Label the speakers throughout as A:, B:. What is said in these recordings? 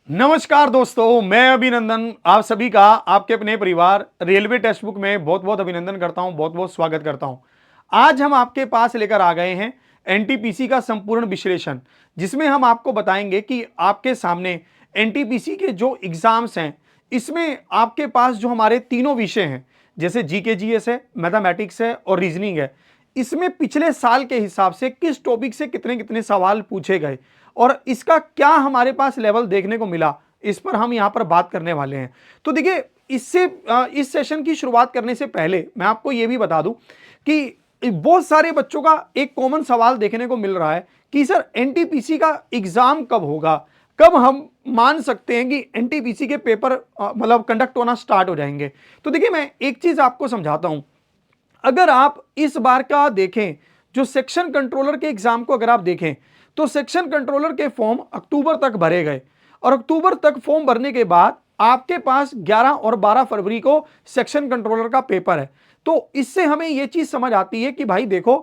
A: नमस्कार दोस्तों, मैं अभिनंदन आप सभी का आपके अपने परिवार रेलवे टेक्स्ट बुक में बहुत बहुत अभिनंदन करता हूं, बहुत बहुत स्वागत करता हूं। आज हम आपके पास लेकर आ गए हैं एनटीपीसी का संपूर्ण विश्लेषण, जिसमें हम आपको बताएंगे कि आपके सामने एनटीपीसी के जो एग्जाम्स हैं, इसमें आपके पास जो हमारे तीनों विषय हैं, जैसे जीके जीएस है, मैथमेटिक्स है और रीजनिंग है, इसमें पिछले साल के हिसाब से किस टॉपिक से कितने कितने सवाल पूछे गए और इसका क्या हमारे पास लेवल देखने को मिला, इस पर हम यहां पर बात करने वाले हैं। तो देखिए, इससे इस सेशन की शुरुआत करने से पहले मैं आपको यह भी बता दूं कि बहुत सारे बच्चों का एक कॉमन सवाल देखने को मिल रहा है कि सर एनटीपीसी का एग्जाम कब होगा, कब हम मान सकते हैं कि एनटीपीसी के पेपर मतलब कंडक्ट होना स्टार्ट हो जाएंगे। तो देखिए, मैं एक चीज आपको समझाता हूं। अगर आप इस बार का देखें, जो सेक्शन कंट्रोलर के एग्जाम को अगर आप देखें, तो सेक्शन कंट्रोलर के फॉर्म अक्टूबर तक भरे गए और अक्टूबर तक फॉर्म भरने के बाद आपके पास 11 और 12 फरवरी को सेक्शन कंट्रोलर का पेपर है। तो इससे हमें यह चीज समझ आती है कि भाई देखो,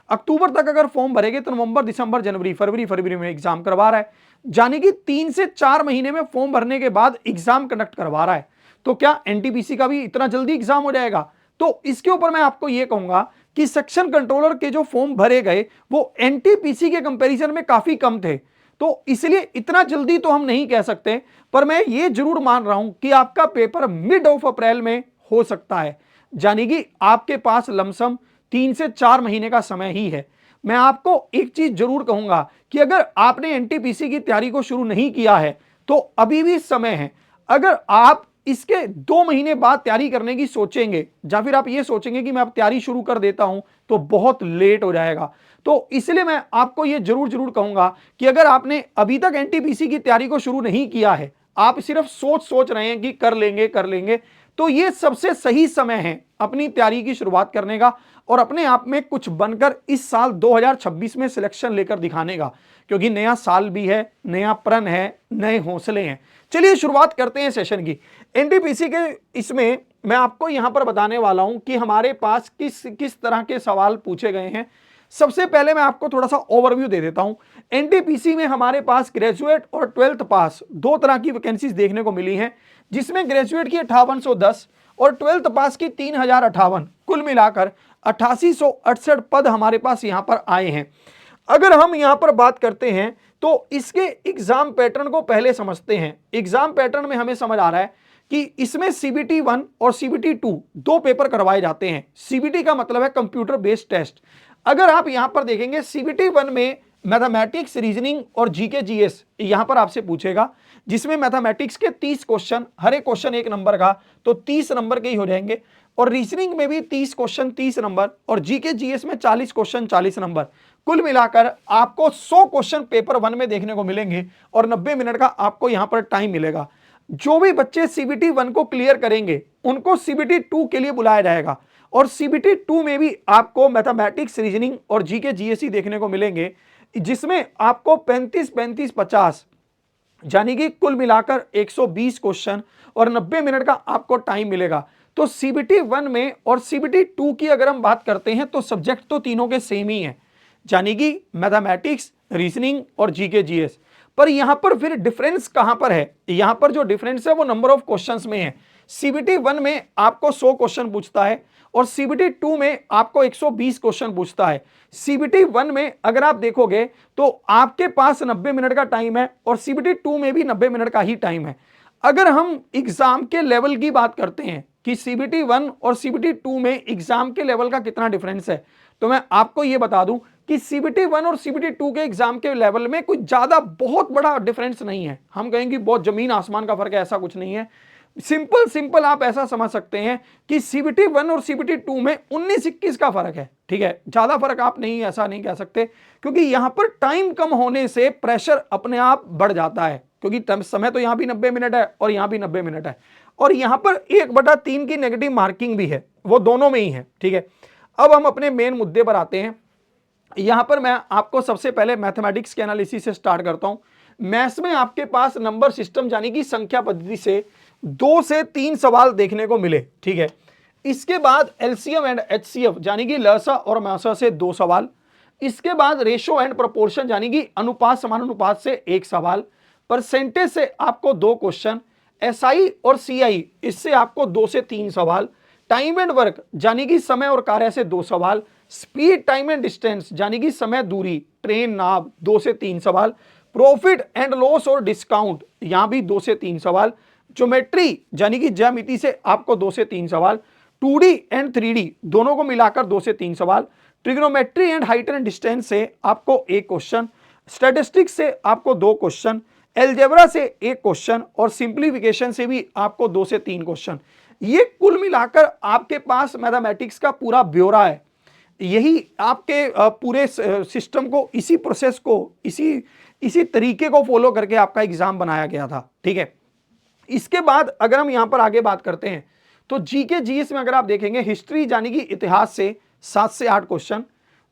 A: अक्टूबर तक अगर फॉर्म भरेंगे तो नवंबर, दिसंबर, जनवरी, फरवरी में एग्जाम करवा रहा है, यानी कि 3 से 4 महीने में फॉर्म भरने के बाद एग्जाम कंडक्ट करवा रहा है। तो क्या एनटीपीसी का भी इतना जल्दी एग्जाम हो जाएगा? तो इसके ऊपर मैं आपको यह कहूंगा कि सेक्शन कंट्रोलर के जो फॉर्म भरे गए वो एनटीपीसी के कंपैरिजन में काफी कम थे, तो इसलिए इतना जल्दी तो हम नहीं कह सकते। पर मैं ये जरूर मान रहा हूं कि आपका पेपर मिड ऑफ अप्रैल में हो सकता है, यानी कि आपके पास लमसम 3 से 4 महीने का समय ही है। मैं आपको एक चीज जरूर कहूंगा कि अगर आपने एनटीपीसी की तैयारी को शुरू नहीं किया है तो अभी भी समय है। अगर आप इसके 2 महीने बाद तैयारी करने की सोचेंगे या फिर आप ये सोचेंगे कि मैं अब तैयारी शुरू कर देता हूं, तो बहुत लेट हो जाएगा। तो इसलिए मैं आपको ये जरूर कहूंगा कि अगर आपने अभी तक एनटीपीसी की तैयारी को शुरू नहीं किया है, आप सिर्फ सोच रहे हैं कि कर लेंगे, तो ये सबसे सही समय है अपनी तैयारी की शुरुआत करने का और अपने आप में कुछ बनकर इस साल 2026 में सिलेक्शन लेकर दिखाने का, क्योंकि नया साल भी है, नया प्रण है, नए हौसले हैं। चलिए शुरुआत करते हैं सेशन की। एनटीपीसी के इसमें मैं आपको यहां पर बताने वाला हूं कि हमारे पास किस किस तरह के सवाल पूछे गए हैं। सबसे पहले मैं आपको थोड़ा सा ओवरव्यू दे देता हूं। एनटीपीसी में हमारे पास ग्रेजुएट और 12th पास दो तरह की वैकेंसीज देखने को मिली हैं, जिसमें ग्रेजुएट की 5810 और 12th पास की 3058, कुल मिलाकर 8868 पद हमारे पास यहां पर आए हैं। अगर हम यहां पर बात करते हैं तो इसके एग्जाम पैटर्न को पहले समझते हैं। एग्जाम पैटर्न में हमें समझ आ रहा है कि इसमें सीबीटी 1 और सीबीटी 2 दो पेपर करवाए जाते हैं। सीबीटी का मतलब है कंप्यूटर बेस्ड टेस्ट। अगर आप यहां पर देखेंगे, सीबीटी 1 में मैथमेटिक्स, रीजनिंग और जीके जीएस यहां पर आपसे पूछेगा, जिसमें मैथमेटिक्स के 30 क्वेश्चन, हर एक क्वेश्चन 1 नंबर का, तो 30 नंबर के ही हो जाएंगे। और रीजनिंग में भी 30 क्वेश्चन 30 नंबर और जीके जीएस में 40 क्वेश्चन 40 नंबर। कुल मिलाकर आपको 100 क्वेश्चन पेपर 1 में देखने को मिलेंगे और 90 मिनट का आपको यहां पर टाइम मिलेगा। जो भी बच्चे सीबीटी 1 को क्लियर करेंगे उनको सीबीटी 2 के लिए बुलाया जाएगा और सीबीटी 2 में भी आपको मैथमेटिक्स, रीजनिंग और जीके जीएसई देखने को मिलेंगे, जिसमें आपको 35 35 50 यानी कि कुल मिलाकर 120 क्वेश्चन और 90 मिनट का आपको टाइम मिलेगा। तो सीबीटी 1 में और सीबीटी 2 की अगर हम बात करते हैं तो सब्जेक्ट तो तीनों के सेम ही हैं, यानी कि मैथमेटिक्स, रीजनिंग और जीके जीएस। पर यहां पर फिर डिफरेंस कहां पर है? यहां पर जो डिफरेंस है वो नंबर ऑफ क्वेश्चंस में है। सीबीटी 1 में आपको 100 क्वेश्चन पूछता है और सीबीटी 2 में आपको 120 क्वेश्चन पूछता है। सीबीटी 1 में अगर आप देखोगे तो आपके पास 90 मिनट का टाइम है और सीबीटी 2 में भी 90 मिनट का ही टाइम है। अगर हम एग्जाम के लेवल की बात करते हैं कि सीबीटी 1 और सीबीटी 2 में एग्जाम के लेवल का कितना डिफरेंस है, तो मैं आपको यह बता दूं कि सीबीटी 1 और सीबीटी 2 के एग्जाम के लेवल में कोई ज्यादा बहुत बड़ा डिफरेंस नहीं है। हम कहेंगे बहुत जमीन आसमान का फर्क है, ऐसा कुछ नहीं है। सिंपल आप ऐसा समझ सकते हैं कि सीबीटी 1 और सीबीटी 2 में 19-21 का फर्क है। ठीक है, ज्यादा फर्क आप नहीं, ऐसा नहीं कह सकते, क्योंकि यहां पर टाइम कम होने से प्रेशर अपने आप बढ़ जाता है, क्योंकि समय तो यहां भी 90 मिनट है और यहां भी 90 मिनट है और यहां पर 1/3 की नेगेटिव मार्किंग भी है, वो दोनों में ही है। ठीक है, अब हम अपने मेन मुद्दे पर आते हैं। यहां पर मैं आपको सबसे पहले मैथमेटिक्स के एनालिसिस से स्टार्ट करता हूं। मैथ्स में आपके पास नंबर सिस्टम यानी कि संख्या पद्धति से 2 से 3 सवाल देखने को मिले। ठीक है, इसके बाद एलसीएम एंड एचसीएफ यानी कि लसा और मासा से 2 सवाल। इसके बाद रेशो एंड प्रोपोर्शन यानी कि अनुपात समानुपात से 1 सवाल। परसेंटेज से आपको 2 क्वेश्चन, एसआई और सीआई इससे आपको 2 से 3 सवाल, टाइम एंड वर्क यानी कि समय और कार्य से 2 सवाल, स्पीड टाइम एंड डिस्टेंस यानी कि समय दूरी ट्रेन नाव 2 से 3 सवाल, प्रॉफिट एंड लॉस और डिस्काउंट यहां भी 2 से 3 सवाल, ज्योमेट्री यानी कि ज्यामिति से आपको 2 से 3 सवाल, 2D एंड 3D दोनों को मिलाकर 2 से 3 सवाल, trigonometry and height and distance से आपको 1 क्वेश्चन, स्टैटिस्टिक्स से आपको 2 क्वेश्चन, एलजेब्रा से 1 क्वेश्चन और सिंप्लीफिकेशन से भी आपको 2 से 3 क्वेश्चन। ये कुल मिलाकर आपके पास मैथमेटिक्स का पूरा ब्यौरा है। यही आपके पूरे सिस्टम को, इसी प्रोसेस को, इसी तरीके को फॉलो करके आपका एग्जाम बनाया गया था। ठीक है, इसके बाद अगर हम यहां पर आगे बात करते हैं तो जीके जीएस में अगर आप देखेंगे हिस्ट्री यानी कि इतिहास से 7 से 8 क्वेश्चन,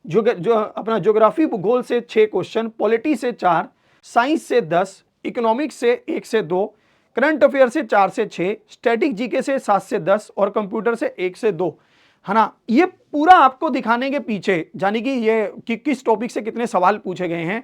A: जो अपना ज्योग्राफी भूगोल से 6 क्वेश्चन, पॉलिटी से 4, साइंस से 10, इकोनॉमिक्स से 1 से 2, करंट अफेयर से 4 से 6, स्टैटिक जीके से 7 से 10 और कंप्यूटर से 1 से 2, है ना। ये पूरा आपको दिखाने के पीछे यानी कि ये कि किस टॉपिक से कितने सवाल पूछे गए हैं,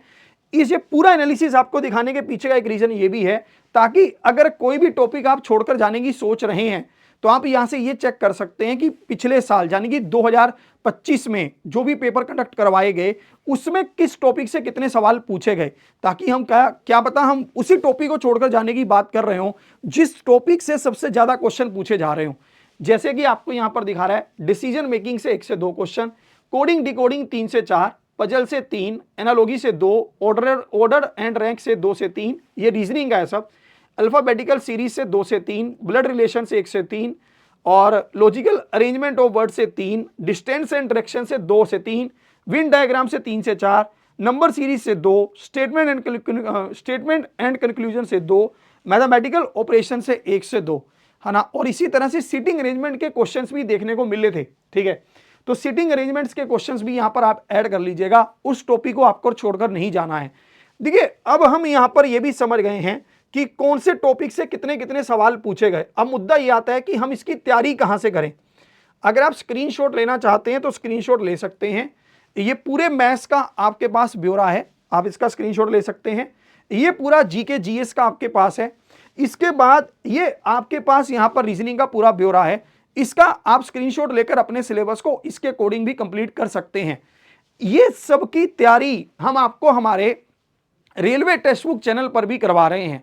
A: इस ये पूरा एनालिसिस आपको दिखाने के पीछे का एक रीजन ये भी है ताकि अगर कोई भी टॉपिक आप छोड़कर जाने की सोच रहे हैं तो आप यहां से ये चेक कर सकते हैं कि पिछले साल यानी कि 2025 में जो भी पेपर कंडक्ट करवाए गए उसमें किस टॉपिक से कितने सवाल पूछे गए, ताकि हम क्या पता हम उसी टॉपिक को छोड़कर जाने की बात कर रहे हो जिस टॉपिक से सबसे ज्यादा क्वेश्चन पूछे जा रहे हो। जैसे कि आपको यहां पर दिखा रहा है डिसीजन मेकिंग से 1 से 2 क्वेश्चन, कोडिंग डिकोडिंग 3 से 4, पजल से 3, एनालॉजी से 2, ऑर्डर एंड रैंक से 2 से 3, ये रीजनिंग का है सब, अल्फाबेटिकल सीरीज से 2 से 3, ब्लड रिलेशन से 1 से 3 और लॉजिकल अरेंजमेंट ऑफ वर्ड से 3, डिस्टेंस एंड डायरेक्शन से 2 से 3, विन डायग्राम से 3 से 4, नंबर सीरीज से 2, स्टेटमेंट एंड कंक्लूजन से 2, मैथमेटिकल ऑपरेशन से 1 से 2, है ना। और इसी तरह से सीटिंग अरेंजमेंट के क्वेश्चंस भी देखने को मिले थे। ठीक है, तो सीटिंग अरेंजमेंट्स के क्वेश्चंस भी यहां पर आप ऐड कर लीजिएगा, उस टॉपिक को आपको छोड़कर नहीं जाना है। देखिए अब हम यहां पर यह भी समझ गए हैं कि कौन से टॉपिक से कितने कितने सवाल पूछे गए। अब मुद्दा यह आता है कि हम इसकी तैयारी कहां से करें। अगर आप स्क्रीनशॉट लेना चाहते हैं तो स्क्रीनशॉट ले सकते हैं, ये पूरे मैथ्स का आपके पास ब्यौरा है, आप इसका स्क्रीनशॉट ले सकते हैं। ये पूरा जीके जीएस का आपके पास है। इसके बाद ये आपके पास यहां पर रीजनिंग का पूरा ब्यौरा है, इसका आप स्क्रीनशॉट लेकर अपने सिलेबस को इसके अकॉर्डिंग भी कंप्लीट कर सकते हैं। ये सब की तैयारी हम आपको हमारे रेलवे टेक्स्ट बुक चैनल पर भी करवा रहे हैं।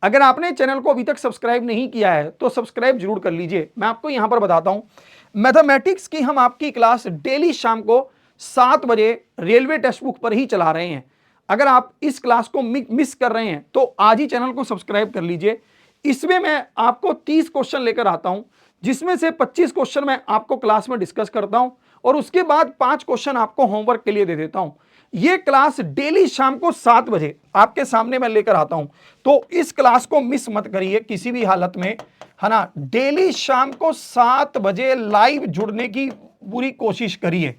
A: अगर आपने चैनल को अभी तक सब्सक्राइब नहीं किया है तो सब्सक्राइब जरूर कर लीजिए। मैं आपको यहां पर बताता हूं, मैथमेटिक्स की हम आपकी क्लास डेली शाम को 7 बजे रेलवे टेक्स्ट बुक पर ही चला रहे हैं। अगर आप इस क्लास को मिस कर रहे हैं तो आज ही चैनल को सब्सक्राइब कर लीजिए। इसमें मैं आपको 30 क्वेश्चन लेकर आता हूं, जिसमें से 25 क्वेश्चन मैं आपको क्लास में डिस्कस करता हूं और उसके बाद 5 क्वेश्चन आपको होमवर्क के लिए दे देता हूं। ये क्लास डेली शाम को 7 बजे आपके सामने मैं लेकर आता हूं, तो इस क्लास को मिस मत करिए किसी भी हालत में, है ना। डेली शाम को 7 बजे लाइव जुड़ने की पूरी कोशिश करिए,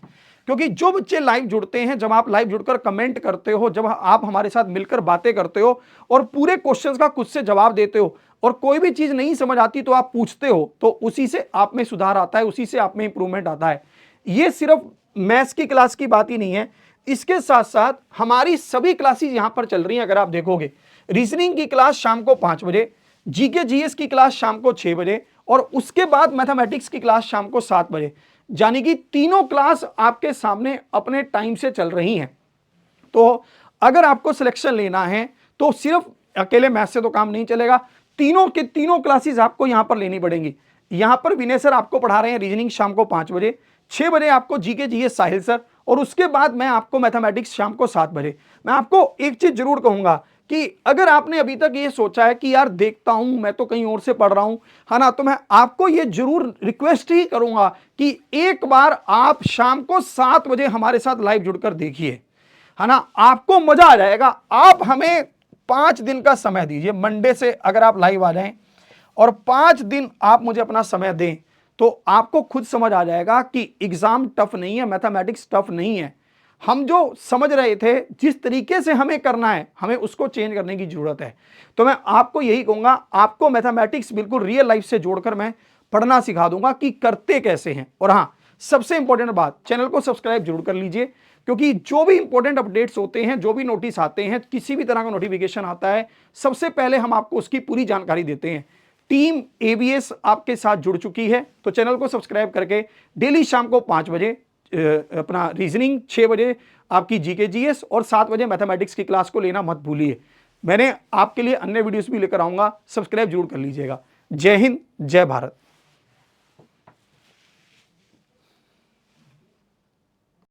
A: क्योंकि जो बच्चे लाइव जुड़ते हैं, जब आप लाइव जुड़कर कमेंट करते हो, जब आप हमारे साथ मिलकर बातें करते हो और पूरे क्वेश्चंस का खुद से जवाब देते हो और कोई भी चीज नहीं समझ आती तो आप पूछते हो, तो उसी से आप में सुधार आता है, उसी से आप में इंप्रूवमेंट आता है। ये सिर्फ मैथ्स की क्लास की बात ही नहीं है, इसके साथ साथ हमारी सभी क्लासेस यहां पर चल रही हैं। अगर आप देखोगे रीजनिंग की क्लास शाम को 5 बजे, जीके जीएस की क्लास शाम को 6 बजे और उसके बाद मैथमेटिक्स की क्लास शाम को 7 बजे, यानी कि तीनों क्लास आपके सामने अपने टाइम से चल रही हैं। तो अगर आपको सिलेक्शन लेना है तो सिर्फ अकेले मैथ से तो काम नहीं चलेगा, तीनों के तीनों क्लासेस आपको यहां पर लेनी पड़ेंगी। यहां पर विनय सर आपको पढ़ा रहे हैं रीजनिंग शाम को 5 बजे, 6 बजे आपको जीके जीएस साहिल सर और उसके बाद मैं आपको मैथमेटिक्स शाम को 7 बजे। मैं आपको एक चीज जरूर कहूंगा कि अगर आपने अभी तक ये सोचा है कि यार देखता हूं, मैं तो कहीं और से पढ़ रहा हूं, है ना, तो मैं आपको ये जरूर रिक्वेस्ट ही करूंगा कि एक बार आप शाम को 7 बजे हमारे साथ लाइव जुड़कर देखिए, है ना, आपको मजा आ जाएगा। आप हमें 5 दिन का समय दीजिए, मंडे से अगर आप लाइव आ जाएं और 5 दिन आप मुझे अपना समय दें तो आपको खुद समझ आ जाएगा कि एग्जाम टफ नहीं है, मैथमेटिक्स टफ नहीं है। हम जो समझ रहे थे, जिस तरीके से हमें करना है, हमें उसको चेंज करने की जरूरत है। तो मैं आपको यही कहूंगा, आपको मैथमेटिक्स बिल्कुल रियल लाइफ से जोड़कर मैं पढ़ना सिखा दूंगा कि करते कैसे हैं। और हाँ, सबसे इंपॉर्टेंट बात, चैनल को सब्सक्राइब जरूर कर लीजिए क्योंकि जो भी इंपॉर्टेंट अपडेट्स होते हैं, जो भी नोटिस आते हैं, किसी भी तरह का नोटिफिकेशन आता है, सबसे पहले हम आपको उसकी पूरी जानकारी देते हैं। टीम एबीएस आपके साथ जुड़ चुकी है, तो चैनल को सब्सक्राइब करके डेली शाम को 5 बजे अपना रीजनिंग, 6 बजे आपकी जीके जीएस और 7 बजे मैथमेटिक्स की क्लास को लेना मत भूलिए। मैंने आपके लिए अन्य वीडियोस भी लेकर आऊंगा, सब्सक्राइब जरूर कर लीजिएगा। जय हिंद, जय भारत।